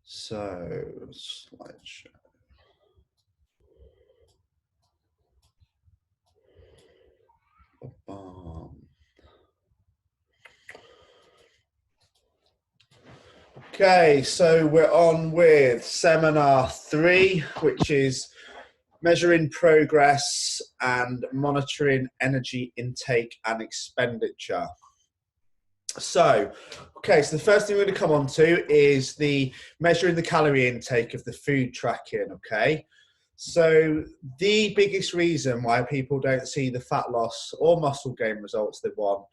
So, slideshow. Okay, so we're on with seminar 3, which is measuring progress and monitoring energy intake and expenditure. So the first thing we're going to come on to is the measuring the calorie intake of the food tracking, okay? So the biggest reason why people don't see the fat loss or muscle gain results they want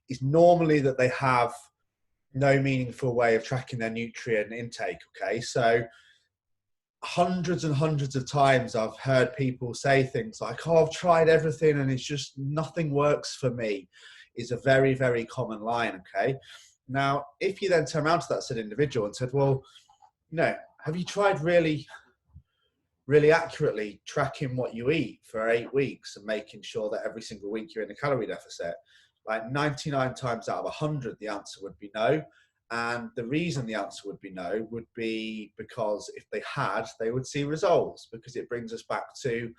is normally that they have no meaningful way of tracking their nutrient intake, okay? So hundreds and hundreds of times I've heard people say things like, oh, I've tried everything and it's just nothing works for me, is a very, very common line, okay? Now, if you then turn around to that said individual and said, well, have you tried really accurately tracking what you eat for 8 weeks and making sure that every single week you're in a calorie deficit? Like 99 times out of 100, the answer would be no. And the reason the answer would be no would be because if they had, they would see results, because it brings us back to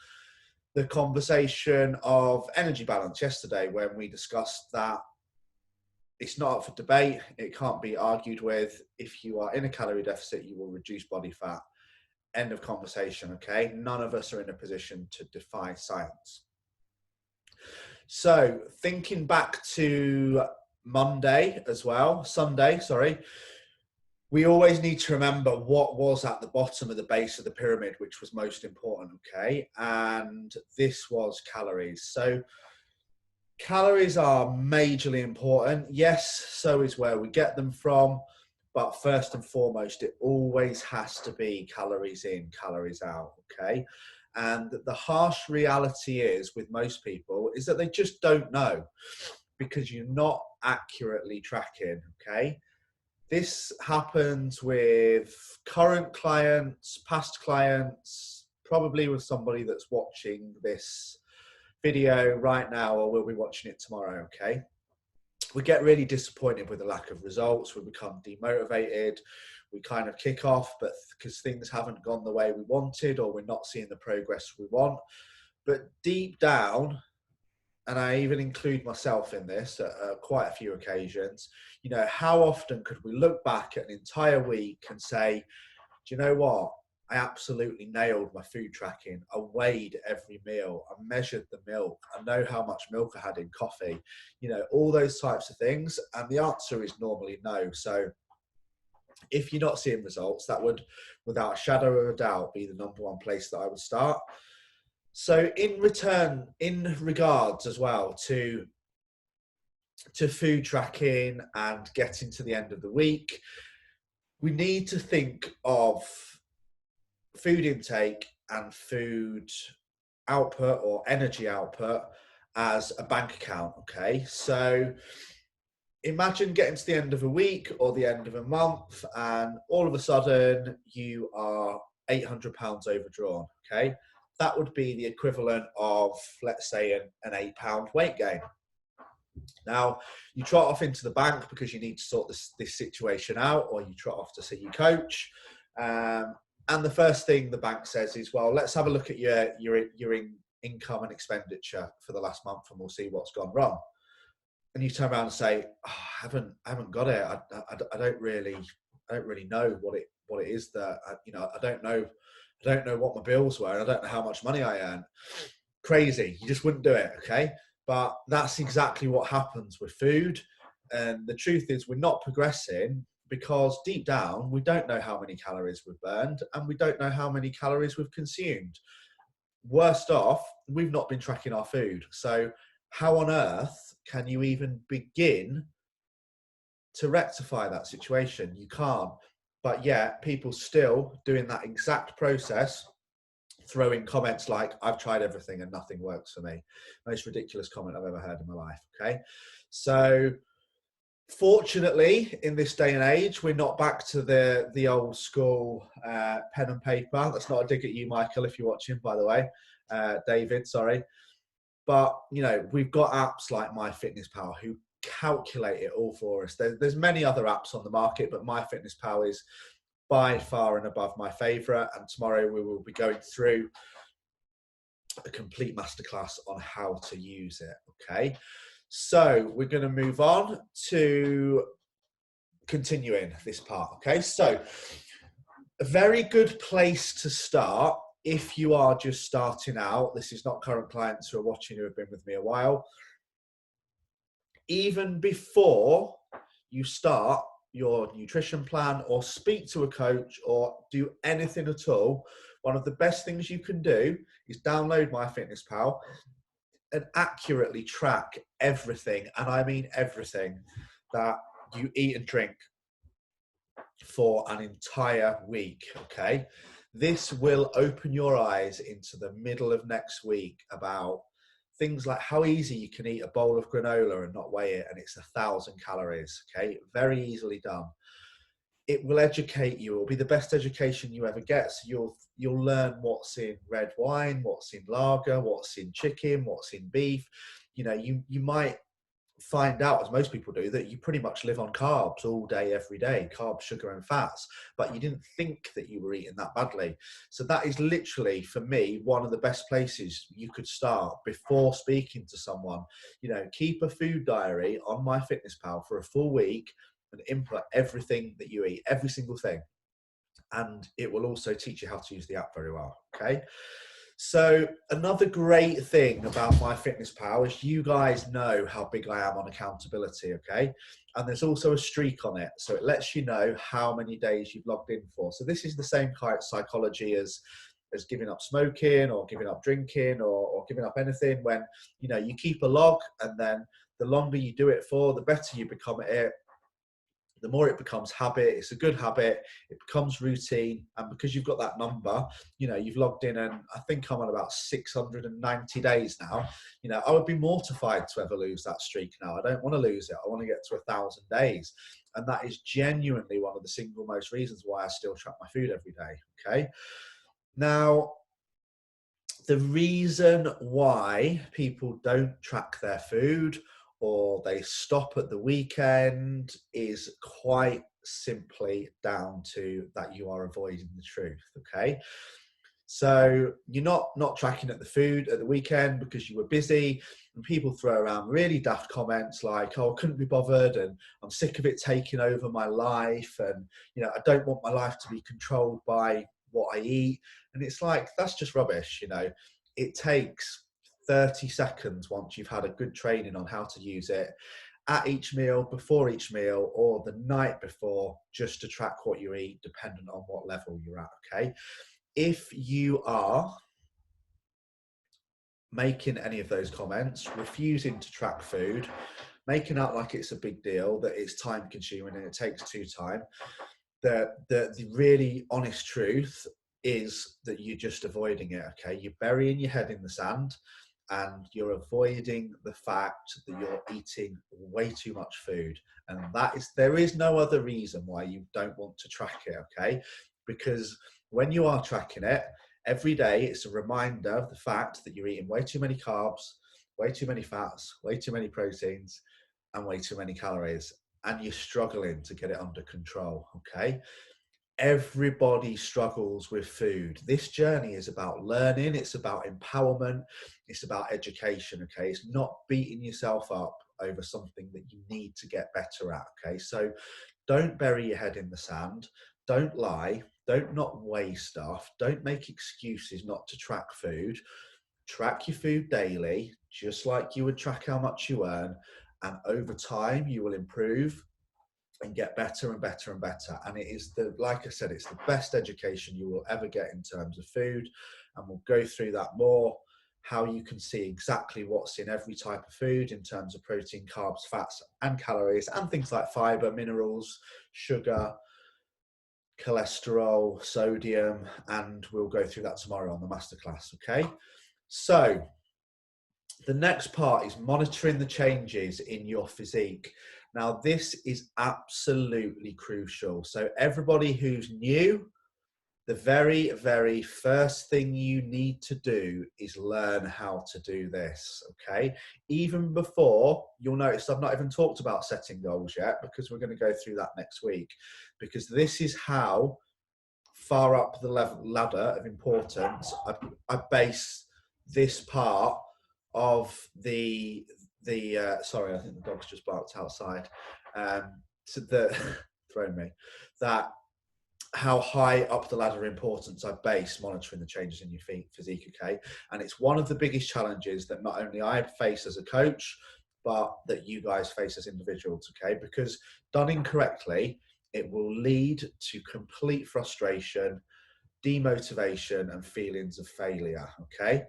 the conversation of energy balance yesterday when we discussed that it's not up for debate. It can't be argued with. If you are in a calorie deficit, you will reduce body fat. End of conversation, okay? None of us are in a position to defy science. So thinking back to Sunday, sorry, we always need to remember what was at the bottom of the base of the pyramid, which was most important, okay? And this was calories. So calories are majorly important. Yes, so is where we get them from. But first and foremost, it always has to be calories in, calories out, okay? And the harsh reality is with most people is that they just don't know, because you're not accurately tracking, okay? This happens with current clients, past clients, probably with somebody that's watching this video right now or will be watching it tomorrow, okay? We get really disappointed with the lack of results. We become demotivated. We kind of kick off, but because things haven't gone the way we wanted or we're not seeing the progress we want. But deep down, and I even include myself in this at quite a few occasions, how often could we look back at an entire week and say, do you know what? I absolutely nailed my food tracking. I weighed every meal. I measured the milk. I know how much milk I had in coffee, all those types of things. And the answer is normally no. So if you're not seeing results, that would, without a shadow of a doubt, be the number one place that I would start. So in regards as well to food tracking and getting to the end of the week, we need to think of food intake and food output or energy output as a bank account, okay? So imagine getting to the end of a week or the end of a month and all of a sudden you are £800 overdrawn, okay? That would be the equivalent of, let's say, an £8 weight gain. Now, you trot off into the bank because you need to sort this situation out, or you trot off to see your coach. And the first thing the bank says is, well, let's have a look at your income and expenditure for the last month and we'll see what's gone wrong. And you turn around and say, oh, I haven't got it. I don't really know what it is that, I don't know what my bills were. And I don't know how much money I earn. Crazy. You just wouldn't do it, okay? But that's exactly what happens with food. And the truth is we're not progressing because deep down, we don't know how many calories we've burned and we don't know how many calories we've consumed. Worst off, we've not been tracking our food. So how on earth can you even begin to rectify that situation? You can't. But yet people still doing that exact process, throwing comments like, I've tried everything and nothing works for me. Most ridiculous comment I've ever heard in my life, okay? So fortunately, in this day and age, we're not back to the old school pen and paper. That's not a dig at you, Michael, if you're watching, by the way. David, sorry. But, we've got apps like MyFitnessPal who calculate it all for us. There's many other apps on the market, but MyFitnessPal is by far and above my favorite. And tomorrow we will be going through a complete masterclass on how to use it. Okay, so we're going to move on to continuing this part. Okay, so a very good place to start if you are just starting out. This is not current clients who are watching who have been with me a while. Even before you start your nutrition plan or speak to a coach or do anything at all, one of the best things you can do is download MyFitnessPal and accurately track everything, and I mean everything, that you eat and drink for an entire week. Okay, this will open your eyes into the middle of next week about things like how easy you can eat a bowl of granola and not weigh it, and it's 1,000 calories. Okay, very easily done. It will educate you. It will be the best education you ever get. So you'll learn what's in red wine, what's in lager, what's in chicken, what's in beef. You know, you might find out, as most people do, that you pretty much live on carbs all day, every day, carbs, sugar and fats, but you didn't think that you were eating that badly. So that is literally, for me, one of the best places you could start before speaking to someone. You know, keep a food diary on MyFitnessPal for a full week and input everything that you eat, every single thing. And it will also teach you how to use the app very well. Okay. So another great thing about MyFitnessPal is you guys know how big I am on accountability, okay? And there's also a streak on it. So it lets you know how many days you've logged in for. So this is the same kind of psychology as giving up smoking or giving up drinking or giving up anything. When, you know, you keep a log, and then the longer you do it for, the better you become at it. The more it becomes habit. It's a good habit. It becomes routine. And because you've got that number, you know, you've logged in, and I think I'm on about 690 days now. You know, I would be mortified to ever lose that streak now. I don't want to lose it. I want to get to 1,000 days. And that is genuinely one of the single most reasons why I still track my food every day. Okay. Now, the reason why people don't track their food or they stop at the weekend is quite simply down to that you are avoiding the truth. Okay, so you're not tracking at the food at the weekend because you were busy, and people throw around really daft comments like, oh, I couldn't be bothered, and I'm sick of it taking over my life, and, you know, I don't want my life to be controlled by what I eat. And it's like, that's just rubbish. You know, it takes 30 seconds once you've had a good training on how to use it, at each meal, before each meal, or the night before, just to track what you eat, dependent on what level you're at. Okay, if you are making any of those comments, refusing to track food, making out like it's a big deal, that it's time consuming and it takes too time, the really honest truth is that you're just avoiding it. Okay, you're burying your head in the sand, and you're avoiding the fact that you're eating way too much food. And there is no other reason why you don't want to track it. Okay, because when you are tracking it every day, it's a reminder of the fact that you're eating way too many carbs, way too many fats, way too many proteins, and way too many calories, and you're struggling to get it under control. Okay, everybody struggles with food. This journey is about learning, it's about empowerment, it's about education. Okay, it's not beating yourself up over something that you need to get better at. Okay, so don't bury your head in the sand, don't lie, don't not weigh stuff, don't make excuses not to track food. Track your food daily, just like you would track how much you earn, and over time you will improve and get better and better and better. And it is like I said, it's the best education you will ever get in terms of food. And we'll go through that more, how you can see exactly what's in every type of food in terms of protein, carbs, fats, and calories, and things like fiber, minerals, sugar, cholesterol, sodium, and we'll go through that tomorrow on the masterclass. Okay, so the next part is monitoring the changes in your physique. Now, this is absolutely crucial. So everybody who's new, the very, very first thing you need to do is learn how to do this, okay? Even before, you'll notice I've not even talked about setting goals yet, because we're going to go through that next week, because this is how far up the ladder of importance, I base this part of the sorry, I think the dog's just barked outside. So the thrown me that how high up the ladder importance I base monitoring the changes in your physique, okay? And it's one of the biggest challenges that not only I face as a coach, but that you guys face as individuals, okay? Because done incorrectly, it will lead to complete frustration, demotivation, and feelings of failure, okay?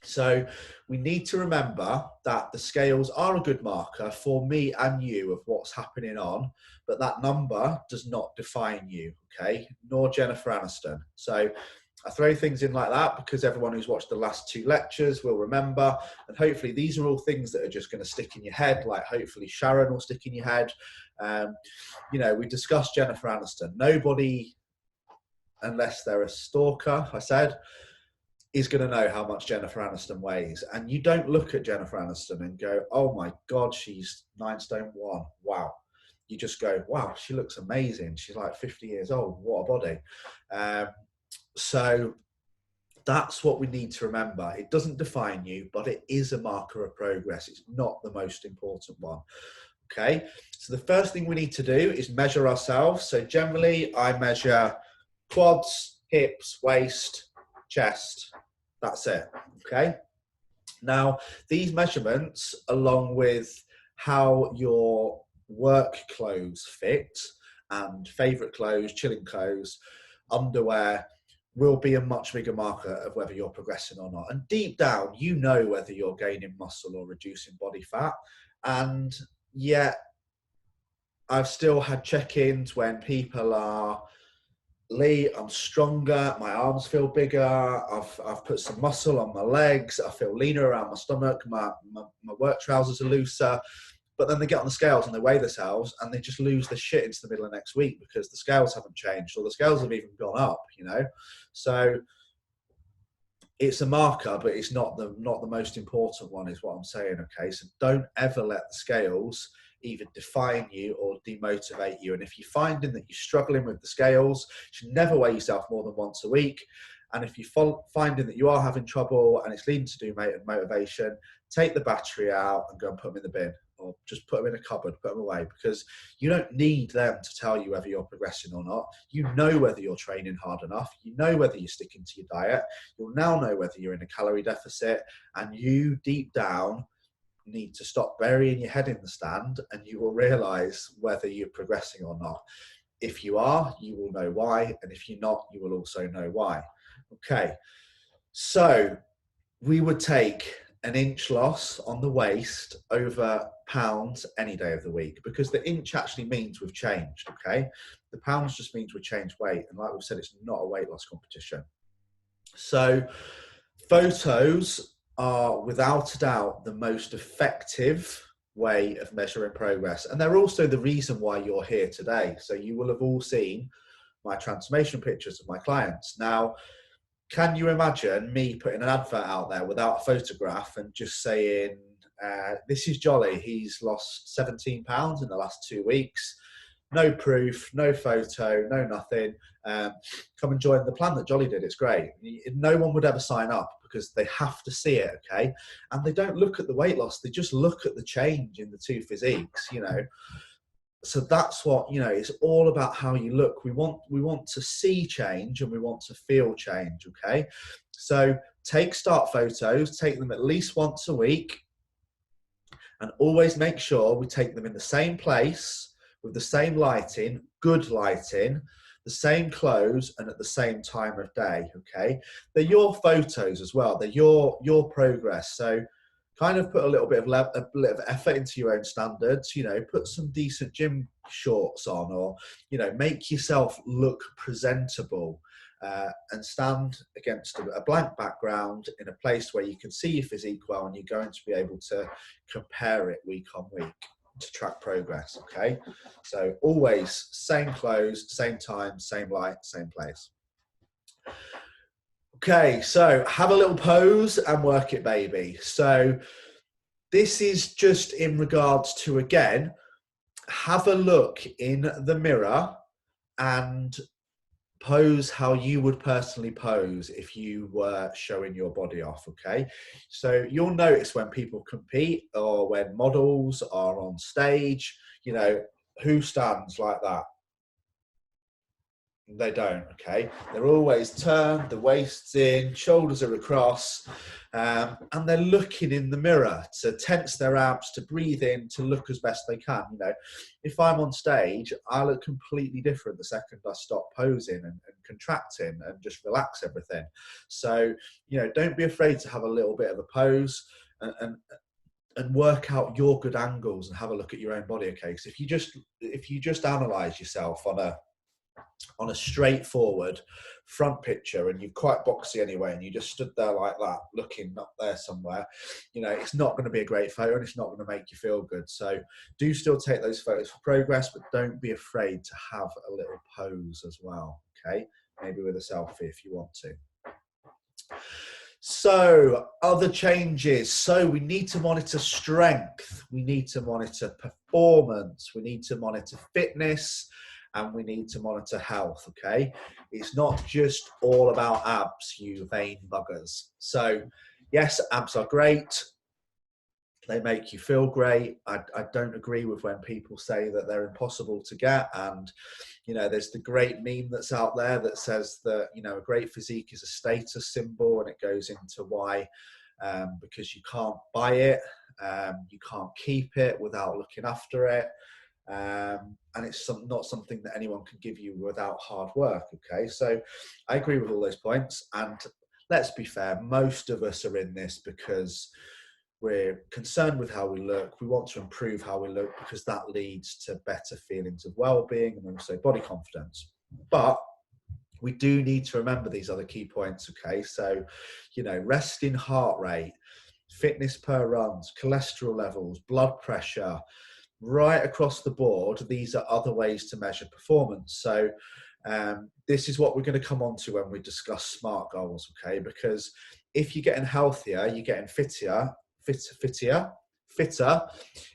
So we need to remember that the scales are a good marker for me and you of what's happening on, but that number does not define you, okay? Nor Jennifer Aniston. So I throw things in like that because everyone who's watched the last 2 lectures will remember, and hopefully these are all things that are just going to stick in your head, like hopefully Sharon will stick in your head. You know, we discussed Jennifer Aniston. Nobody, unless they're a stalker, I said, is going to know how much Jennifer Aniston weighs. And you don't look at Jennifer Aniston and go, oh my God, she's 9 stone 1. Wow. You just go, wow, she looks amazing. She's like 50 years old. What a body. So that's what we need to remember. It doesn't define you, but it is a marker of progress. It's not the most important one. Okay. So the first thing we need to do is measure ourselves. So generally I measure quads, hips, waist, chest. That's it. Okay. Now, these measurements, along with how your work clothes fit and favorite clothes, chilling clothes, underwear, will be a much bigger marker of whether you're progressing or not. And deep down, you know whether you're gaining muscle or reducing body fat. And yet, I've still had check-ins when people are, Lee, I'm stronger, my arms feel bigger, I've put some muscle on my legs, I feel leaner around my stomach, my work trousers are looser, but then they get on the scales and they weigh themselves and they just lose the shit into the middle of next week because the scales haven't changed or the scales have even gone up, you know? So it's a marker, but it's not the most important one is what I'm saying, okay? So don't ever let the scales either define you or demotivate you. And if you're finding that you're struggling with the scales, you should never weigh yourself more than once a week. And if you're finding that you are having trouble and it's leading to demotivation, take the battery out and go and put them in the bin, or just put them in a cupboard, put them away, because you don't need them to tell you whether you're progressing or not. You know whether you're training hard enough. You know whether you're sticking to your diet. You'll now know whether you're in a calorie deficit, and you deep down need to stop burying your head in the sand, and you will realize whether you're progressing or not. If you are, you will know why, and if you're not, you will also know why. Okay, so we would take an inch loss on the waist over pounds any day of the week, because the inch actually means we've changed, okay? The pounds just means we've changed weight, and like we've said, it's not a weight loss competition. So photos are without a doubt the most effective way of measuring progress, and they're also the reason why you're here today. So you will have all seen my transformation pictures of my clients. Now, can you imagine me putting an advert out there without a photograph and just saying, this is Jolly, he's lost 17 pounds in the last 2 weeks, no proof, no photo, no nothing, come and join the plan that Jolly did, it's great. No one would ever sign up because they have to see it, okay? And they don't look at the weight loss, they just look at the change in the two physiques, you know? So that's what, you know, it's all about how you look. We want to see change and we want to feel change, okay? So take start photos, take them at least once a week, and always make sure we take them in the same place, with the same lighting, good lighting, the same clothes, and at the same time of day, okay? They're your photos as well. They're your progress. So kind of put a little bit of effort into your own standards, you know, put some decent gym shorts on, or, you know, make yourself look presentable, and stand against a blank background in a place where you can see your physique well, and you're going to be able to compare it week on week to track progress, okay? So always same clothes, same time, same light, same place. Okay, so have a little pose and work it, baby. So this is just in regards to, again, have a look in the mirror and pose how you would personally pose if you were showing your body off, okay? So you'll notice when people compete or when models are on stage, you know, who stands like that? They don't, okay? They're always turned, the waist's in, shoulders are across, and they're looking in the mirror to tense their abs, to breathe in, to look as best they can. You know, if I'm on stage, I look completely different the second I stop posing and contracting and just relax everything. So, you know, don't be afraid to have a little bit of a pose and work out your good angles and have a look at your own body, okay? So if you just analyze yourself on a straightforward front picture and you're quite boxy anyway and you just stood there like that looking up there somewhere, you know, it's not going to be a great photo and it's not going to make you feel good. So do still take those photos for progress, but don't be afraid to have a little pose as well, okay? Maybe with a selfie if you want to. So other changes. So we need to monitor strength, we need to monitor performance, we need to monitor fitness, and we need to monitor health, okay? It's not just all about abs, you vain buggers. So yes, abs are great. They make you feel great. I don't agree with when people say that they're impossible to get. And, you know, there's the great meme that's out there that says that, you know, a great physique is a status symbol, and it goes into why, because you can't buy it, you can't keep it without looking after it. And it's not something that anyone can give you without hard work, okay? So I agree with all those points. And let's be fair, most of us are in this because we're concerned with how we look. We want to improve how we look because that leads to better feelings of well-being and also body confidence. But we do need to remember these other key points, okay? So, you know, resting heart rate, fitness per runs, cholesterol levels, blood pressure, right across the board. These are other ways to measure performance. So this is what we're going to come on to when we discuss SMART goals, okay? Because if you're getting healthier, you're getting fitter,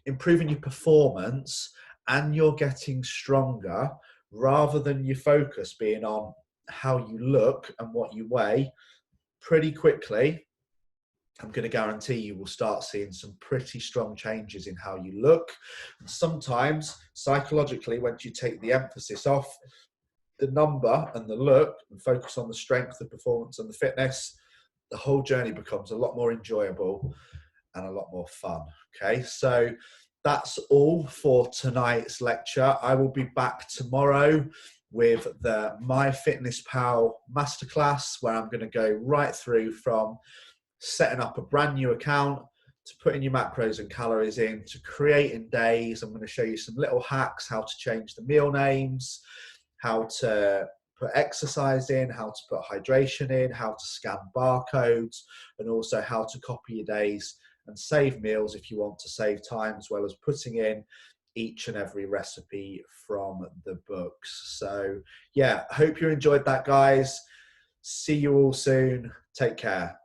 improving your performance, and you're getting stronger, rather than your focus being on how you look and what you weigh, pretty quickly, I'm going to guarantee you will start seeing some pretty strong changes in how you look. And sometimes, psychologically, once you take the emphasis off the number and the look and focus on the strength, the performance, and the fitness, the whole journey becomes a lot more enjoyable and a lot more fun. Okay, so that's all for tonight's lecture. I will be back tomorrow with the MyFitnessPal Masterclass, where I'm going to go right through from setting up a brand new account to putting your macros and calories in to creating days. I'm going to show you some little hacks, how to change the meal names, how to put exercise in, how to put hydration in, how to scan barcodes, and also how to copy your days and save meals if you want to save time, as well as putting in each and every recipe from the books. So yeah, I hope you enjoyed that, guys. See you all soon. Take care.